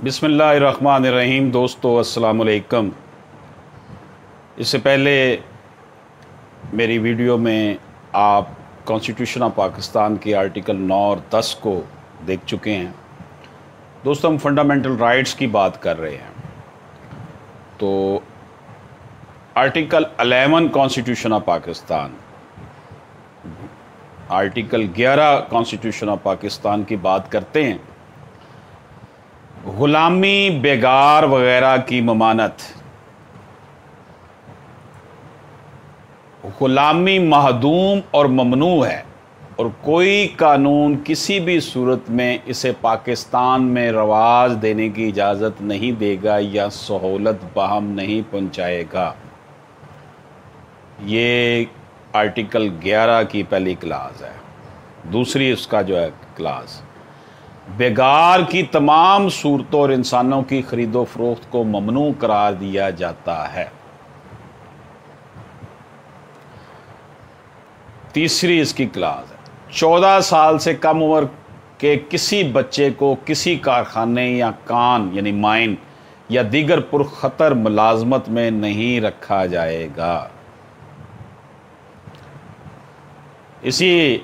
बिस्मिल्लाहिर्रहमानिर्रहीम। दोस्तों अस्सलाम वालेकुम। इससे पहले मेरी वीडियो में आप कॉन्स्टिट्यूशन ऑफ पाकिस्तान के आर्टिकल 9 और 10 को देख चुके हैं। दोस्तों, हम फंडामेंटल राइट्स की बात कर रहे हैं। तो article 11 constitution of Pakistan, article 11 constitution of Pakistan की बात करते हैं। गुलामी, बेगार वगैरह की ममानत, गुलामी महदूम और ममनू है और कोई कानून किसी भी सूरत में इसे पाकिस्तान में रवाज देने की इजाज़त नहीं देगा या सहूलत बहम नहीं पहुंचाएगा। ये आर्टिकल 11 की पहली क्लास है। दूसरी उसका जो है क्लास, बेगार की तमाम सूरतों और इंसानों की खरीदो फरोख्त को ममनू करार दिया जाता है। तीसरी इसकी क्लास है, 14 साल से कम उम्र के किसी बच्चे को किसी कारखाने या कान यानी माइन या दीगर पुरखतर मुलाजमत में नहीं रखा जाएगा। इसी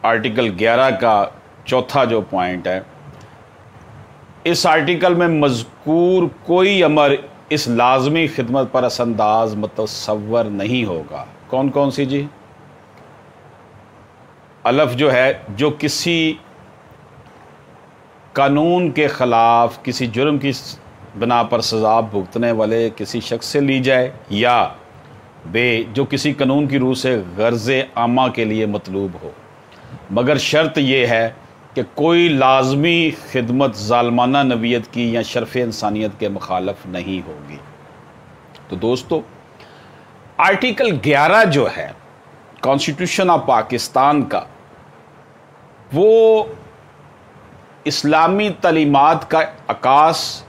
आर्टिकल 11 का चौथा जो पॉइंट है, इस आर्टिकल में मज़कूर कोई अमर इस लाजमी खिदमत पर असंदाज मुतसव्वर नहीं होगा। कौन कौन सी जी? अलफ जो है, जो किसी कानून के ख़िलाफ़ किसी जुर्म की बिना पर सज़ा भुगतने वाले किसी शख्स से ली जाए, या बे, जो किसी कानून की रूह से गर्ज़े आमा के लिए मतलूब हो, मगर शर्त यह है कि कोई लाजमी खिदमत ज़ालमाना नवीयत की या शर्फ़ इंसानियत के मुखालफ नहीं होगी। तो दोस्तों, आर्टिकल 11 जो है कॉन्स्टिट्यूशन ऑफ पाकिस्तान का, वो इस्लामी तालीमात का अकास,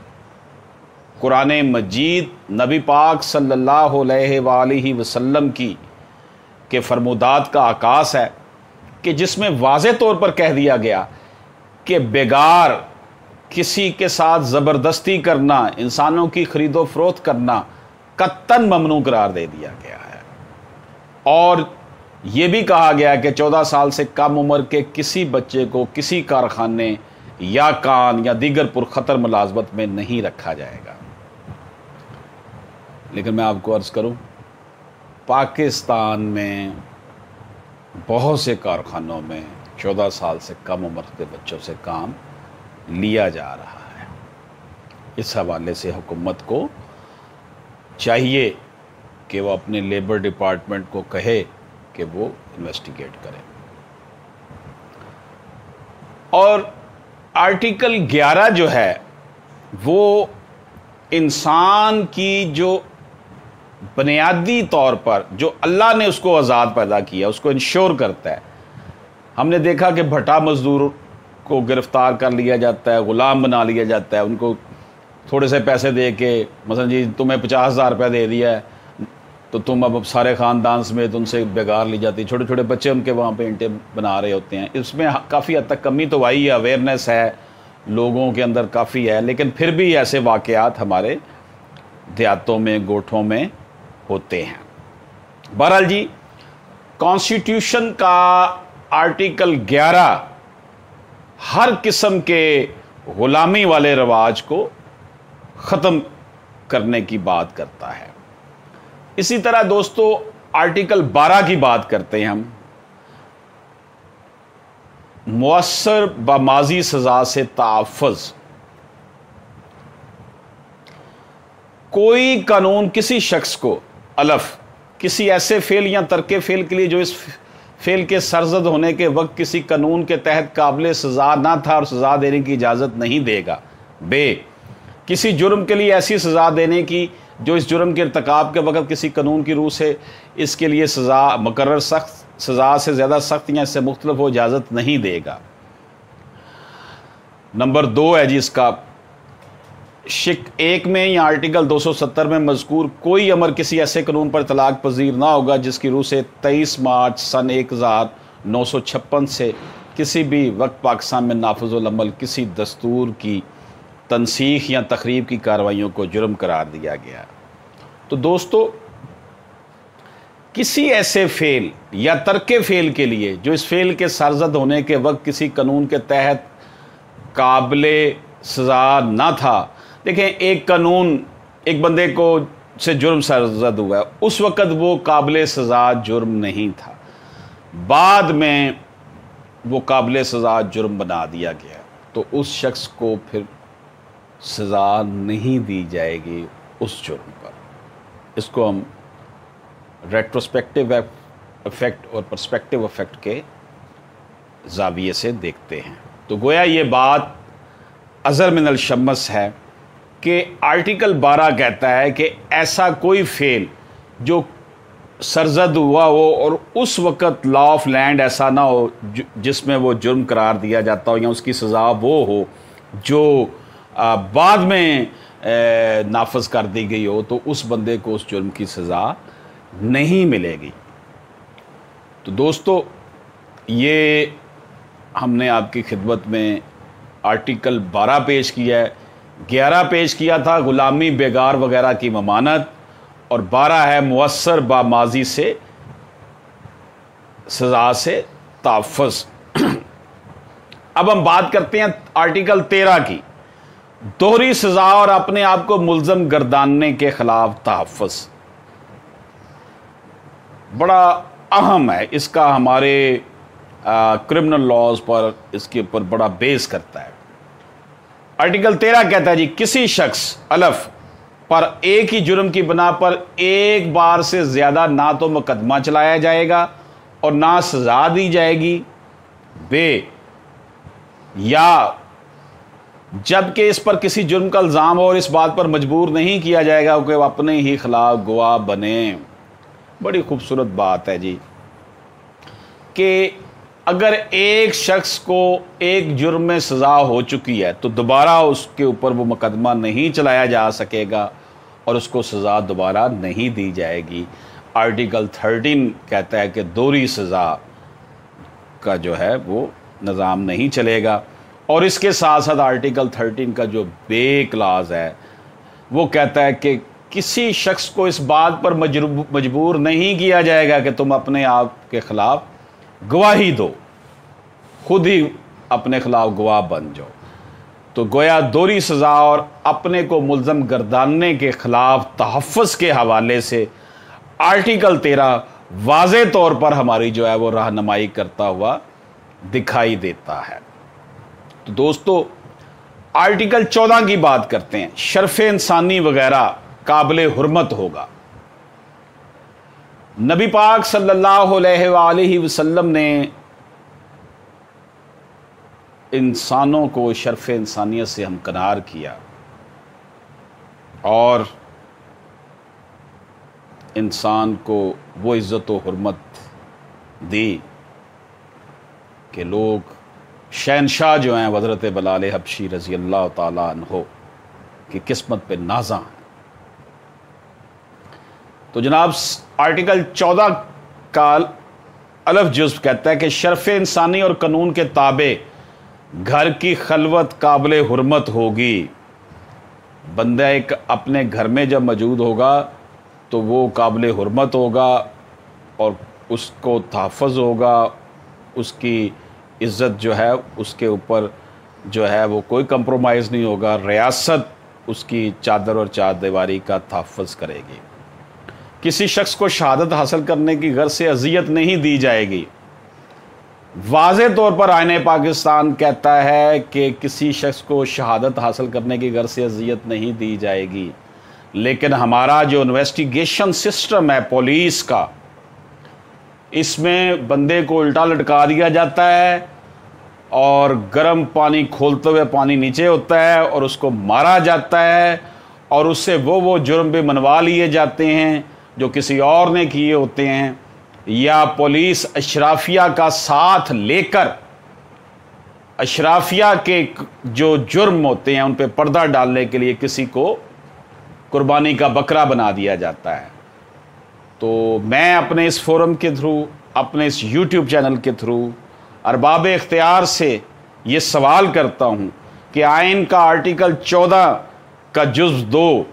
कुरान मजीद, नबी पाक सल्लल्लाहु अलैहि वसल्लम के फरमुदात का आकास है कि जिसमें वाज़े तौर पर कह दिया गया कि बेगार किसी के साथ ज़बरदस्ती करना, इंसानों की खरीदो फरोख्त करना कत्तन ममनू करार दे दिया गया है। और ये भी कहा गया कि 14 साल से कम उम्र के किसी बच्चे को किसी कारखाने या कान या दीगर पुरखतर मुलाजमत में नहीं रखा जाएगा। लेकिन मैं आपको अर्ज़ करूं, पाकिस्तान में बहुत से कारखानों में 14 साल से कम उम्र के बच्चों से काम लिया जा रहा है। इस हवाले से हुकूमत को चाहिए कि वो अपने लेबर डिपार्टमेंट को कहे कि वो इन्वेस्टिगेट करें। और आर्टिकल 11 जो है वो इंसान की जो बुनियादी तौर पर जो अल्लाह ने उसको आज़ाद पैदा किया उसको इंश्योर करता है। हमने देखा कि भट्टा मजदूर को गिरफ़्तार कर लिया जाता है, ग़ुलाम बना लिया जाता है, उनको थोड़े से पैसे दे के, मसलन जी तुम्हें 50,000 रुपया दे दिया है तो तुम अब सारे ख़ानदान समेत उनसे बेगार ली जाती। छोटे छोटे बच्चे उनके वहाँ पे ईंटें बना रहे होते हैं। इसमें काफ़ी हद तक कमी तो आई है, अवेयरनेस है लोगों के अंदर काफ़ी है, लेकिन फिर भी ऐसे वाक़यात हमारे देहातों में, गोठों में होते हैं। बहरहाल जी, कॉन्स्टिट्यूशन का आर्टिकल 11 हर किस्म के ग़ुलामी वाले रवाज को ख़त्म करने की बात करता है। इसी तरह दोस्तों, आर्टिकल 12 की बात करते हैं हम। मुअस्सर बमाज़ी सज़ा से तहफ़्फ़ुज़, कोई कानून किसी शख्स को अलफ किसी ऐसे फ़ेल या तर्के फ़ेल के लिए जो इस फ़ेल के सरज़द होने के वक्त किसी कानून के तहत काबिल सज़ा ना था और सज़ा देने की इजाज़त नहीं देगा। बे, किसी जुर्म के लिए ऐसी सज़ा देने की जो इस जुर्म के इर्तिकाब के वक्त किसी कानून की रूह से इसके लिए सज़ा मुकर्रर सख्त सज़ा से ज़्यादा सख्त या इससे मुख्तलिफ हो इजाज़त नहीं देगा। नंबर 2 है जी इसका, शिक 1 में या आर्टिकल 270 में मज़कूर कोई अमर किसी ऐसे कानून पर तलाक पजीर ना होगा जिसकी रूह से 23 मार्च सन 1956 से किसी भी वक्त पाकिस्तान में नाफिजुल अमल किसी दस्तूर की तनसीख या तखरीब की कार्रवाइयों को जुर्म करार दिया गया। तो दोस्तों, किसी ऐसे फेल या तर्के फेल के लिए जो इस फेल के सरजद होने के वक्त किसी कानून के तहत काबिले सज़ा ना था। देखें, एक कानून एक बंदे को से जुर्म सरजद हुआ है, उस वक़्त वो काबिले सज़ा जुर्म नहीं था, बाद में वो काबिले सज़ा जुर्म बना दिया गया, तो उस शख्स को फिर सज़ा नहीं दी जाएगी उस जुर्म पर। इसको हम रेट्रोस्पेक्टिव इफ़ेक्ट और पर्सपेक्टिव इफ़ेक्ट के ज़ाविये से देखते हैं। तो गोया ये बात अज़र मिनल शम्स है कि आर्टिकल 12 कहता है कि ऐसा कोई फेल जो सरजद हुआ हो और उस वक़्त लॉ ऑफ लैंड ऐसा ना हो जिसमें वो जुर्म करार दिया जाता हो, या उसकी सज़ा वो हो जो बाद में नाफज कर दी गई हो, तो उस बंदे को उस जुर्म की सज़ा नहीं मिलेगी। तो दोस्तों, ये हमने आपकी खिदमत में आर्टिकल 12 पेश किया है। 11 पेश किया था ग़ुलामी, बेगार वगैरह की ममानत, और 12 है मुअस्सर बामाजी से सज़ा से तहफ़्फ़ुज़। अब हम बात करते हैं आर्टिकल 13 की, दोहरी सज़ा और अपने आप को मुल्ज़म गर्दानने के ख़िलाफ़ तहफ़्फ़ुज़। बड़ा अहम है, इसका हमारे क्रिमिनल लॉज पर इसके ऊपर बड़ा बेस करता है। आर्टिकल 13 कहता है जी, किसी शख्स अलफ पर एक ही जुर्म की बिना पर एक बार से ज़्यादा ना तो मुकदमा चलाया जाएगा और ना सज़ा दी जाएगी, या जबकि इस पर किसी जुर्म का इल्ज़ाम हो और इस बात पर मजबूर नहीं किया जाएगा कि वह अपने ही खिलाफ गवाह बने। बड़ी खूबसूरत बात है जी कि अगर एक शख्स को एक जुर्म में सज़ा हो चुकी है तो दोबारा उसके ऊपर वो मुकदमा नहीं चलाया जा सकेगा और उसको सज़ा दोबारा नहीं दी जाएगी। आर्टिकल 13 कहता है कि दोहरी सज़ा का जो है वो निज़ाम नहीं चलेगा। और इसके साथ साथ आर्टिकल 13 का जो बे क्लाज है वो कहता है कि किसी शख्स को इस बात पर मजबूर नहीं किया जाएगा कि तुम अपने आप के ख़िलाफ़ गवाही दो, खुद ही अपने ख़िलाफ़ गवाह बन जाओ। तो गोया दोहरी सज़ा और अपने को मुल्ज़म गर्दानने के ख़िलाफ़ तहफ़्फ़ुज़ के हवाले से आर्टिकल 13 वाज़े तौर पर हमारी जो है वो रहनुमाई करता हुआ दिखाई देता है। तो दोस्तों, आर्टिकल 14 की बात करते हैं। शर्फ़ इंसानी वगैरह काबिल हुर्मत होगा। नबी पाक सल्लल्लाहु अलैहि वसल्लम ने इंसानों को शर्फ़ इंसानियत से हमकनार किया और इंसान को वो इज़्ज़त व हुर्मत दी कि लोग शहनशाह जो हैं हज़रत बिलाल हबशी रज़ी अल्लाह ताला अन्हो की किस्मत पे नाज़ा हैं। तो जनाब, आर्टिकल 14 का अलफ जुज़्व कहता है कि शर्फ़ इंसानी और कानून के ताबे घर की खलवत काबिल हुर्मत होगी। बंदा एक अपने घर में जब मौजूद होगा तो वो काबिल हुर्मत होगा और उसको तहफ़्फ़ुज़ होगा, उसकी इज़्ज़त जो है उसके ऊपर जो है वो कोई कंप्रोमाइज़ नहीं होगा। रियासत उसकी चादर और चारदीवारी का तहफ़्फ़ुज़ करेगी। किसी शख्स को शहादत हासिल करने की गर्ज से अज़ियत नहीं दी जाएगी। वाज़े तौर पर आईन पाकिस्तान कहता है कि किसी शख्स को शहादत हासिल करने की गर्ज से अज़ियत नहीं दी जाएगी, लेकिन हमारा जो इन्वेस्टिगेशन सिस्टम है पुलिस का, इसमें बंदे को उल्टा लटका दिया जाता है और गर्म पानी खोलते हुए पानी नीचे होता है और उसको मारा जाता है और उससे वो जुर्म भी मनवा लिए जाते हैं जो किसी और ने किए होते हैं, या पुलिस अशराफिया का साथ लेकर अशराफिया के जो जुर्म होते हैं उन पे पर्दा डालने के लिए किसी को कुर्बानी का बकरा बना दिया जाता है। तो मैं अपने इस फोरम के थ्रू, अपने इस यूट्यूब चैनल के थ्रू अरबाब इख्तियार से ये सवाल करता हूँ कि आइन का आर्टिकल 14 का जुज़ 2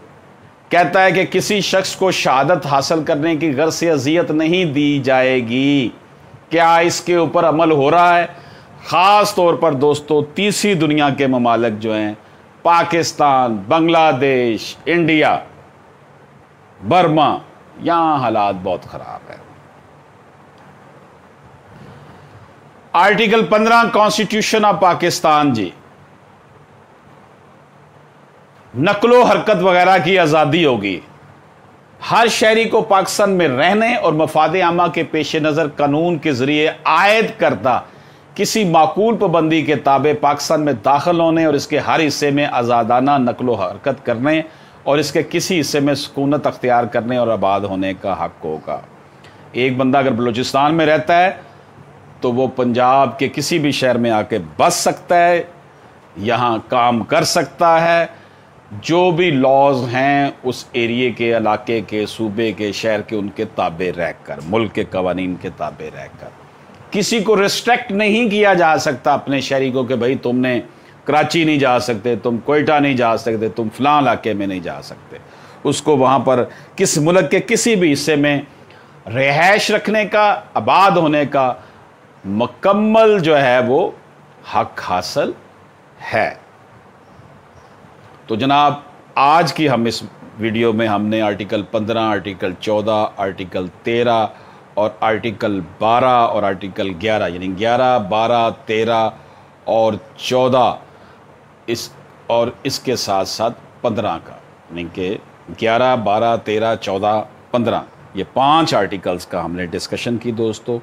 कहता है कि किसी शख्स को शहादत हासिल करने की गर्ज से अजियत नहीं दी जाएगी। क्या इसके ऊपर अमल हो रहा है? ख़ास तौर पर दोस्तों तीसरी दुनिया के ममालिक जो हैं, पाकिस्तान, बांग्लादेश, इंडिया, बर्मा, यहां हालात बहुत ख़राब है। आर्टिकल 15 कॉन्स्टिट्यूशन ऑफ पाकिस्तान जी, नकलो हरकत वगैरह की आज़ादी होगी। हर शहरी को पाकिस्तान में रहने और मफाद आमा के पेश नज़र कानून के ज़रिए आयद करदा किसी माकूल पाबंदी के ताबे पाकिस्तान में दाखिल होने और इसके हर हिस्से में आज़ादाना नकलो हरकत करने और इसके किसी हिस्से में सुकूनत अख्तियार करने और आबाद होने का हक होगा। एक बंदा अगर बलूचिस्तान में रहता है तो वो पंजाब के किसी भी शहर में आके बस सकता है, यहाँ काम कर सकता है। जो भी लॉज हैं उस एरिए के, इलाके के, सूबे के, शहर के, उनके ताबे रहकर, मुल्क के कवानीन के ताबे रहकर। किसी को रिस्ट्रिक्ट नहीं किया जा सकता अपने शहरी को कि भाई तुमने कराची नहीं जा सकते, तुम कोयटा नहीं जा सकते, तुम फलां इलाके में नहीं जा सकते। उसको वहाँ पर किस मुल्क के किसी भी हिस्से में रिहाइश रखने का, आबाद होने का मुकम्मल जो है वो हक हासिल है। तो जनाब आज की हम इस वीडियो में हमने आर्टिकल 15, आर्टिकल 14, आर्टिकल 13 और आर्टिकल 12 और आर्टिकल 11 यानी 11, 12, 13 और 14 इसके साथ साथ 15 का, यानी कि 11, 12, 13, 14, 15 ये 5 आर्टिकल्स का हमने डिस्कशन की दोस्तों।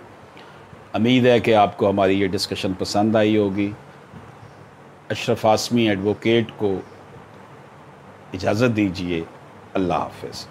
उम्मीद है कि आपको हमारी ये डिस्कशन पसंद आई होगी। अशरफ आसमी एडवोकेट को इजाज़त दीजिए। अल्लाह हाफ़िज़।